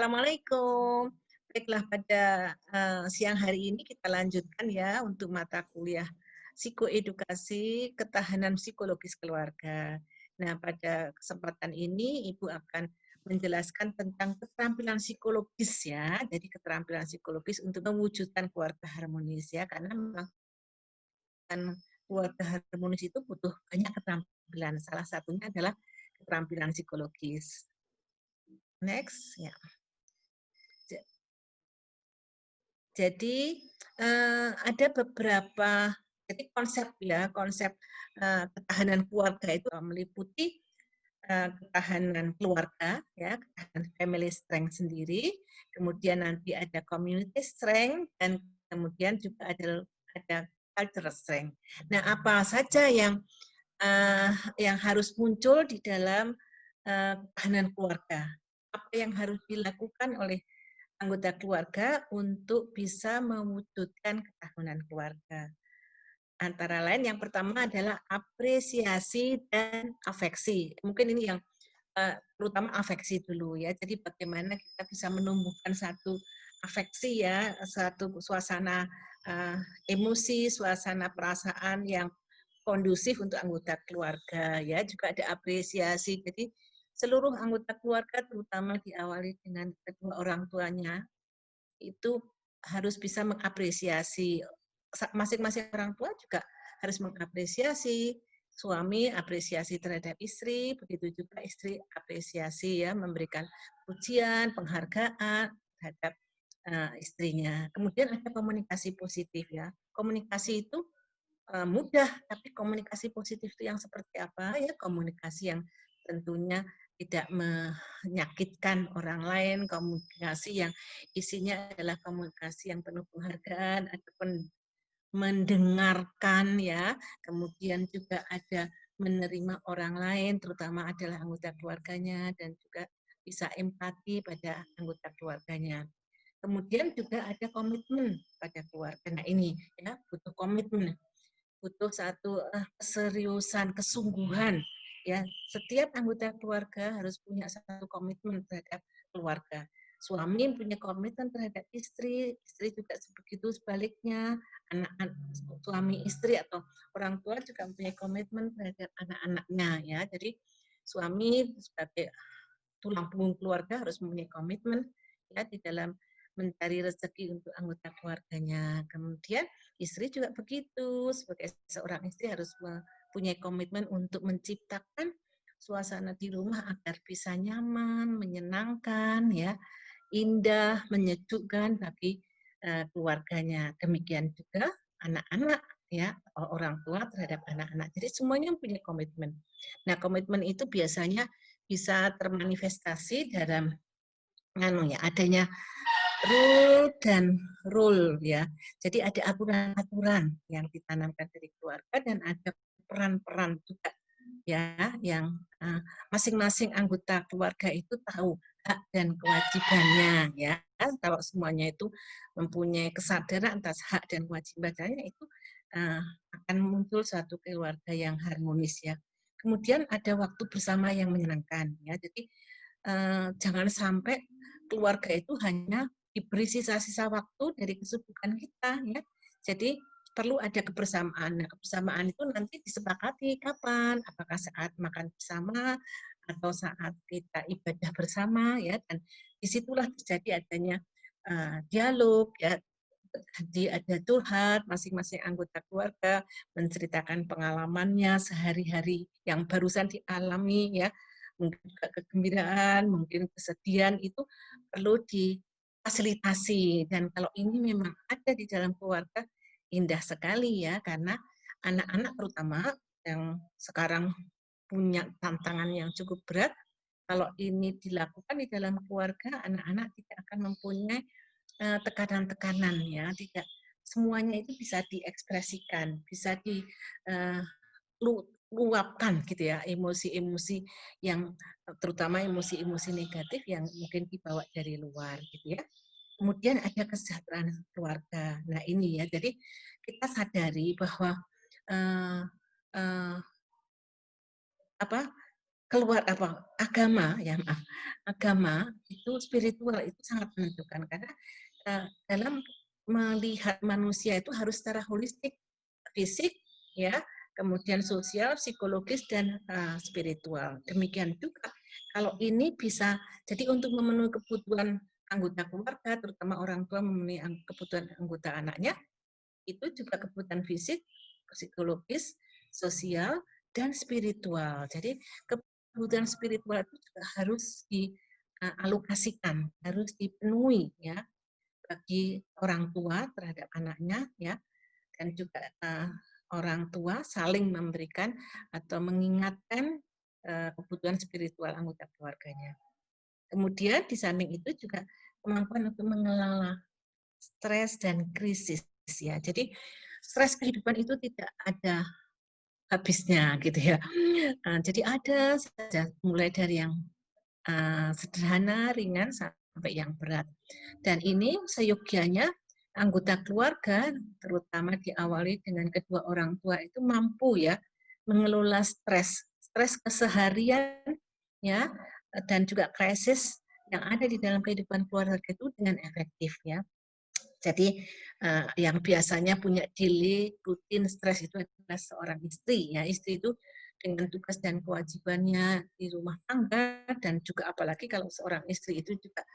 Assalamualaikum. Baiklah, pada siang hari ini kita lanjutkan ya untuk mata kuliah psikoedukasi ketahanan psikologis keluarga. Nah, pada kesempatan ini Ibu akan menjelaskan tentang keterampilan psikologis ya. Jadi keterampilan psikologis untuk mewujudkan keluarga harmonis ya, karena memang keluarga harmonis itu butuh banyak keterampilan. Salah satunya adalah keterampilan psikologis. Next, ya. Jadi ada beberapa konsep ya, konsep ketahanan keluarga itu meliputi ketahanan keluarga ya, ketahanan family strength sendiri, kemudian nanti ada community strength dan kemudian juga ada cultural strength. Nah, apa saja yang harus muncul di dalam ketahanan keluarga? Apa yang harus dilakukan oleh anggota keluarga untuk bisa mewujudkan ketahanan keluarga. Antara lain yang pertama adalah apresiasi dan afeksi. Mungkin ini yang terutama afeksi dulu ya. Jadi bagaimana kita bisa menumbuhkan satu afeksi ya, satu suasana emosi, suasana perasaan yang kondusif untuk anggota keluarga ya. Juga ada apresiasi. Jadi seluruh anggota keluarga terutama diawali dengan kedua orang tuanya itu harus bisa mengapresiasi. Masing-masing orang tua juga harus mengapresiasi suami, apresiasi terhadap istri, begitu juga istri apresiasi ya, memberikan pujian, penghargaan terhadap istrinya. Kemudian ada komunikasi positif ya. Komunikasi itu mudah, tapi komunikasi positif itu yang seperti apa? Ya komunikasi yang tentunya tidak menyakitkan orang lain, komunikasi yang isinya adalah komunikasi yang penuh penghargaan, ataupun mendengarkan ya, kemudian juga ada menerima orang lain, terutama adalah anggota keluarganya, dan juga bisa empati pada anggota keluarganya. Kemudian juga ada komitmen pada keluarga. Nah ini ya butuh komitmen, butuh satu keseriusan, kesungguhan. Ya, setiap anggota keluarga harus punya satu komitmen terhadap keluarga. Suami punya komitmen terhadap istri, istri juga begitu sebaliknya. Anak-anak suami istri atau orang tua juga punya komitmen terhadap anak-anaknya ya. Jadi suami sebagai tulang punggung keluarga harus mempunyai komitmen ya di dalam mencari rezeki untuk anggota keluarganya. Kemudian istri juga begitu, sebagai seorang istri harus mempunyai komitmen untuk menciptakan suasana di rumah agar bisa nyaman, menyenangkan, ya, indah, menyejukkan bagi keluarganya. Demikian juga anak-anak, ya, orang tua terhadap anak-anak. Jadi semuanya punya komitmen. Nah, komitmen itu biasanya bisa termanifestasi dalam adanya rule dan rule ya. Jadi ada aturan-aturan yang ditanamkan dari keluarga dan ada peran-peran juga ya yang masing-masing anggota keluarga itu tahu hak dan kewajibannya ya. Kalau semuanya itu mempunyai kesadaran atas hak dan kewajibannya itu akan muncul suatu keluarga yang harmonis ya. Kemudian ada waktu bersama yang menyenangkan ya. Jadi jangan sampai keluarga itu hanya diberi sisa-sisa waktu dari kesibukan kita ya. Jadi perlu ada kebersamaan. Nah, kebersamaan itu nanti disepakati kapan, apakah saat makan bersama atau saat kita ibadah bersama ya, dan disitulah terjadi adanya dialog ya. Jadi ada curhat, masing-masing anggota keluarga menceritakan pengalamannya sehari-hari yang barusan dialami ya, mungkin juga kegembiraan, mungkin kesedihan, itu perlu difasilitasi. Dan kalau ini memang ada di dalam keluarga, indah sekali ya, karena anak-anak terutama yang sekarang punya tantangan yang cukup berat, kalau ini dilakukan di dalam keluarga, anak-anak tidak akan mempunyai tekanan-tekanan ya, tidak semuanya itu bisa diekspresikan, bisa diluapkan gitu ya, emosi-emosi yang terutama emosi-emosi negatif yang mungkin dibawa dari luar gitu ya. Kemudian ada kesejahteraan keluarga. Nah ini ya, jadi kita sadari bahwa uh, uh, apa keluar apa agama ya maaf, agama itu spiritual itu sangat menentukan karena dalam melihat manusia itu harus secara holistik, fisik ya, kemudian sosial, psikologis dan spiritual. Demikian juga kalau ini bisa jadi untuk memenuhi kebutuhan anggota keluarga, terutama orang tua memenuhi kebutuhan anggota anaknya, itu juga kebutuhan fisik, psikologis, sosial, dan spiritual. Jadi kebutuhan spiritual itu juga harus dialokasikan, harus dipenuhi ya bagi orang tua terhadap anaknya ya, dan juga orang tua saling memberikan atau mengingatkan kebutuhan spiritual anggota keluarganya. Kemudian di samping itu juga kemampuan untuk mengelola stres dan krisis ya. Jadi stres kehidupan itu tidak ada habisnya gitu ya. Jadi ada saja mulai dari yang sederhana, ringan sampai yang berat. Dan ini seyogianya anggota keluarga terutama diawali dengan kedua orang tua itu mampu ya mengelola stres keseharian ya dan juga krisis yang ada di dalam kehidupan keluarga itu dengan efektif ya. Jadi yang biasanya punya delay rutin stres itu adalah seorang istri ya. Istri itu dengan tugas dan kewajibannya di rumah tangga dan juga apalagi kalau seorang istri itu juga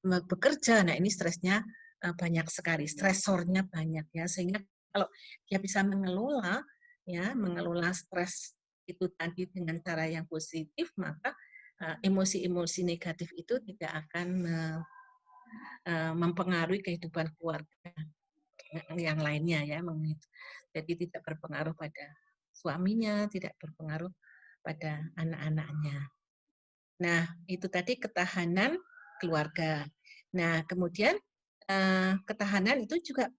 bekerja, nah ini stresnya banyak sekali, stresornya banyak ya, sehingga kalau dia bisa mengelola ya, mengelola stres itu tadi dengan cara yang positif, maka emosi-emosi negatif itu tidak akan mempengaruhi kehidupan keluarga yang lainnya ya. Jadi tidak berpengaruh pada suaminya, tidak berpengaruh pada anak-anaknya. Nah, itu tadi ketahanan keluarga. Nah, kemudian ketahanan itu juga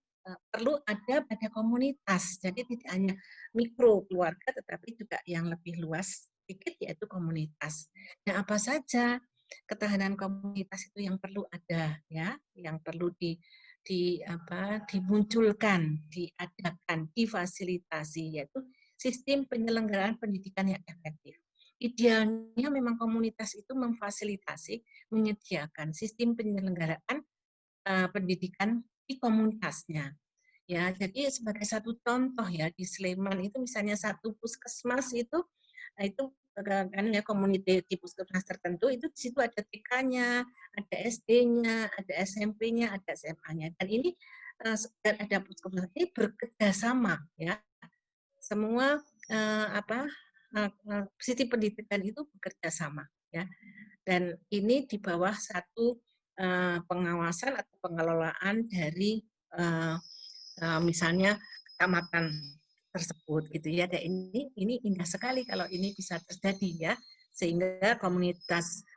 perlu ada pada komunitas. Jadi tidak hanya mikro keluarga, tetapi juga yang lebih luas sedikit yaitu komunitas. Nah, apa saja ketahanan komunitas itu yang perlu ada ya, yang perlu dimunculkan, diadakan, difasilitasi yaitu sistem penyelenggaraan pendidikan yang efektif. Idealnya memang komunitas itu memfasilitasi, menyediakan sistem penyelenggaraan pendidikan di komunitasnya. Ya, jadi sebagai satu contoh ya di Sleman itu misalnya satu puskesmas itu kan ya komunitas di puskesmas tertentu itu di situ ada TK-nya, ada SD-nya, ada SMP-nya, ada SMA-nya dan ini dan ada puskesmas ini bekerjasama ya semua sistem pendidikan itu bekerja sama ya dan ini di bawah satu pengawasan atau pengelolaan dari misalnya kecamatan tersebut gitu ya. Dan ini indah sekali kalau ini bisa terjadi ya sehingga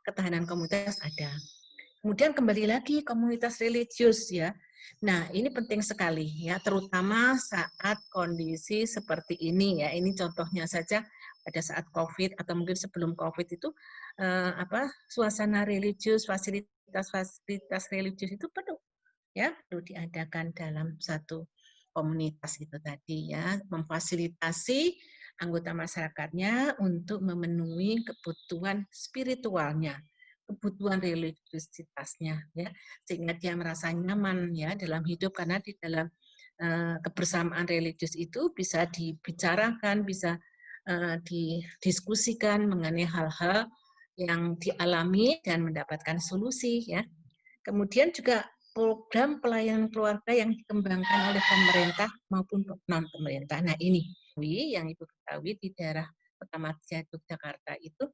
ketahanan komunitas ada. Kemudian kembali lagi komunitas religius ya. Nah, ini penting sekali ya, terutama saat kondisi seperti ini ya. Ini contohnya saja pada saat COVID atau mungkin sebelum COVID itu suasana religius, fasilitas religius itu penuh ya, perlu diadakan dalam satu komunitas itu tadi ya, memfasilitasi anggota masyarakatnya untuk memenuhi kebutuhan spiritualnya, kebutuhan religiusitasnya ya, sehingga dia merasa nyaman ya dalam hidup karena di dalam kebersamaan religius itu bisa dibicarakan, bisa didiskusikan mengenai hal-hal yang dialami dan mendapatkan solusi ya. Kemudian juga program pelayanan keluarga yang dikembangkan oleh pemerintah maupun non pemerintah. Nah ini yang Ibu ketahui di daerah Kota Madia Yogyakarta itu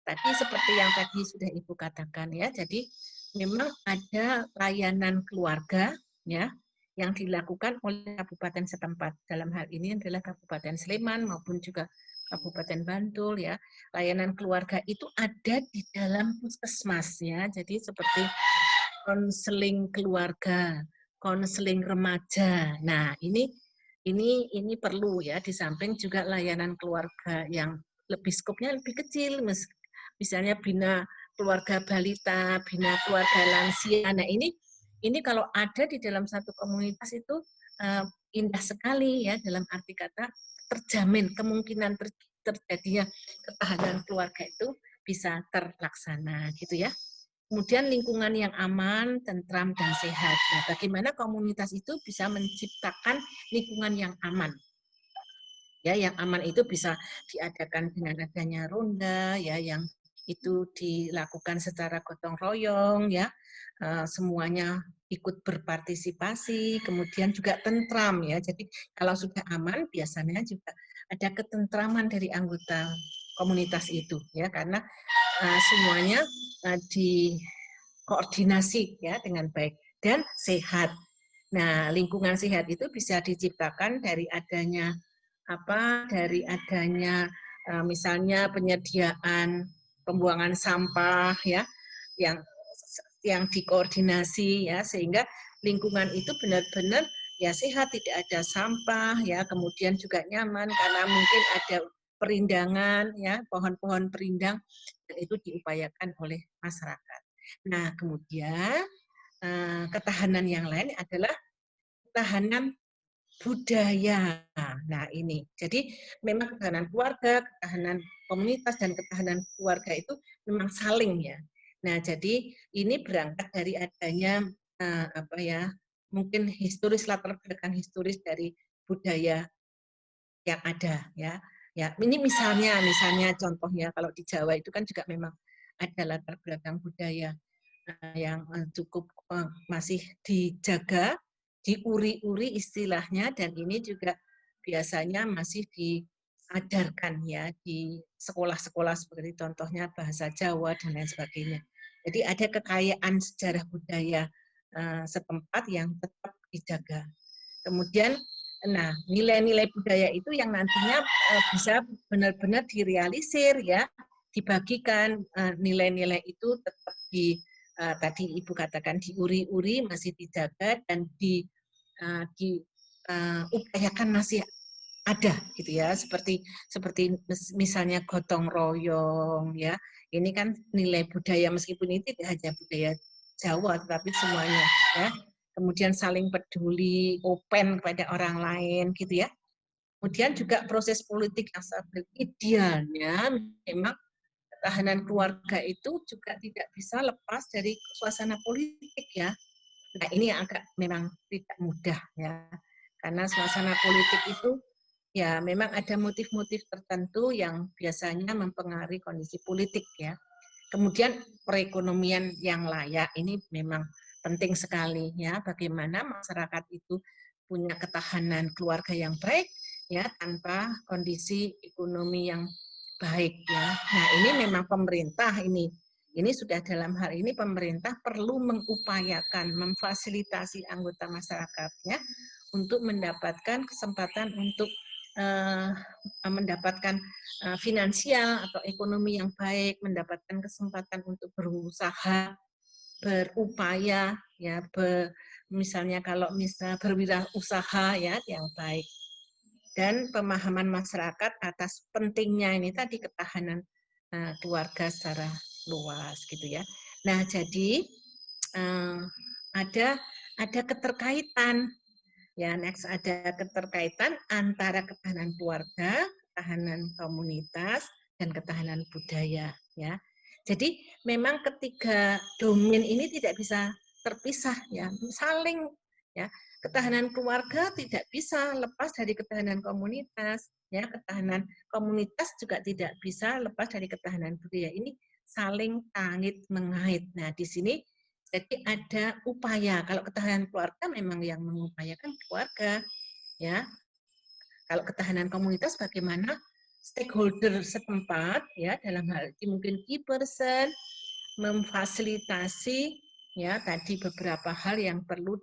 tadi seperti yang tadi sudah Ibu katakan ya. Jadi memang ada layanan keluarga ya yang dilakukan oleh kabupaten setempat. Dalam hal ini adalah Kabupaten Sleman maupun juga Kabupaten Bantul ya. Layanan keluarga itu ada di dalam puskesmas ya. Jadi seperti konseling keluarga, konseling remaja. Nah, ini perlu ya di samping juga layanan keluarga yang lebih skopnya lebih kecil, misalnya bina keluarga balita, bina keluarga lansia. Nah, ini kalau ada di dalam satu komunitas itu indah sekali ya dalam arti kata terjamin kemungkinan terjadinya ketahanan keluarga itu bisa terlaksana gitu ya. Kemudian lingkungan yang aman, tentram, dan sehat. Nah, bagaimana komunitas itu bisa menciptakan lingkungan yang aman? Ya, yang aman itu bisa diadakan dengan adanya ronda, ya, yang itu dilakukan secara gotong royong, ya, semuanya ikut berpartisipasi, kemudian juga tentram, ya. Jadi kalau sudah aman, biasanya juga ada ketentraman dari anggota komunitas itu, ya, karena semuanya dikoordinasi ya dengan baik dan sehat. Nah, lingkungan sehat itu bisa diciptakan dari adanya misalnya penyediaan pembuangan sampah ya yang dikoordinasi ya sehingga lingkungan itu benar-benar ya sehat, tidak ada sampah ya, kemudian juga nyaman karena mungkin ada perindangan ya, pohon-pohon perindang dan itu diupayakan oleh masyarakat. Nah, kemudian ketahanan yang lain adalah ketahanan budaya. Nah, ini. Jadi memang ketahanan keluarga, ketahanan komunitas dan ketahanan keluarga itu memang saling ya. Nah, jadi ini berangkat dari adanya mungkin historis, latar belakang historis dari budaya yang ada ya. Ya, ini misalnya contohnya kalau di Jawa itu kan juga memang ada latar belakang budaya yang cukup masih dijaga, diuri-uri istilahnya, dan ini juga biasanya masih diajarkan ya di sekolah-sekolah seperti contohnya bahasa Jawa dan lain sebagainya. Jadi ada kekayaan sejarah budaya setempat yang tetap dijaga. Kemudian, nah nilai-nilai budaya itu yang nantinya bisa benar-benar direalisir ya, dibagikan nilai-nilai itu tetap tadi Ibu katakan diuri-uri, masih dijaga dan diupayakan masih ada gitu ya, seperti misalnya gotong royong ya. Ini kan nilai budaya meskipun ini tidak hanya budaya Jawa tetapi semuanya ya. Kemudian saling peduli, open kepada orang lain gitu ya. Kemudian juga proses politik yang stabil, idealnya memang ketahanan keluarga itu juga tidak bisa lepas dari suasana politik ya. Nah, ini yang agak memang tidak mudah ya. Karena suasana politik itu ya memang ada motif-motif tertentu yang biasanya mempengaruhi kondisi politik ya. Kemudian perekonomian yang layak ini memang penting sekali ya, bagaimana masyarakat itu punya ketahanan keluarga yang baik ya tanpa kondisi ekonomi yang baik ya. Nah, ini memang pemerintah ini sudah dalam hal ini pemerintah perlu mengupayakan memfasilitasi anggota masyarakatnya untuk mendapatkan kesempatan untuk mendapatkan finansial atau ekonomi yang baik, mendapatkan kesempatan untuk berusaha, berupaya, ya, misalnya kalau berwirausaha ya yang baik, dan pemahaman masyarakat atas pentingnya ini tadi ketahanan keluarga secara luas gitu ya. Nah jadi ada keterkaitan. Ya, next ada keterkaitan antara ketahanan keluarga, ketahanan komunitas, dan ketahanan budaya. Ya, jadi memang ketiga domain ini tidak bisa terpisah, ya, saling. Ya, ketahanan keluarga tidak bisa lepas dari ketahanan komunitas. Ya, ketahanan komunitas juga tidak bisa lepas dari ketahanan budaya. Ini saling kait mengait. Nah, di sini jadi ada upaya. Kalau ketahanan keluarga memang yang mengupayakan keluarga, ya. Kalau ketahanan komunitas bagaimana stakeholder setempat, ya, dalam hal ini mungkin key person memfasilitasi, ya, tadi beberapa hal yang perlu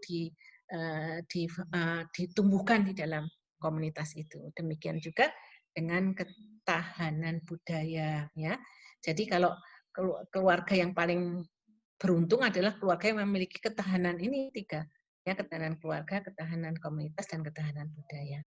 ditumbuhkan di dalam komunitas itu. Demikian juga dengan ketahanan budaya, ya. Jadi kalau keluarga yang paling beruntung adalah keluarga yang memiliki ketahanan ini tiga, ya, ketahanan keluarga, ketahanan komunitas, dan ketahanan budaya.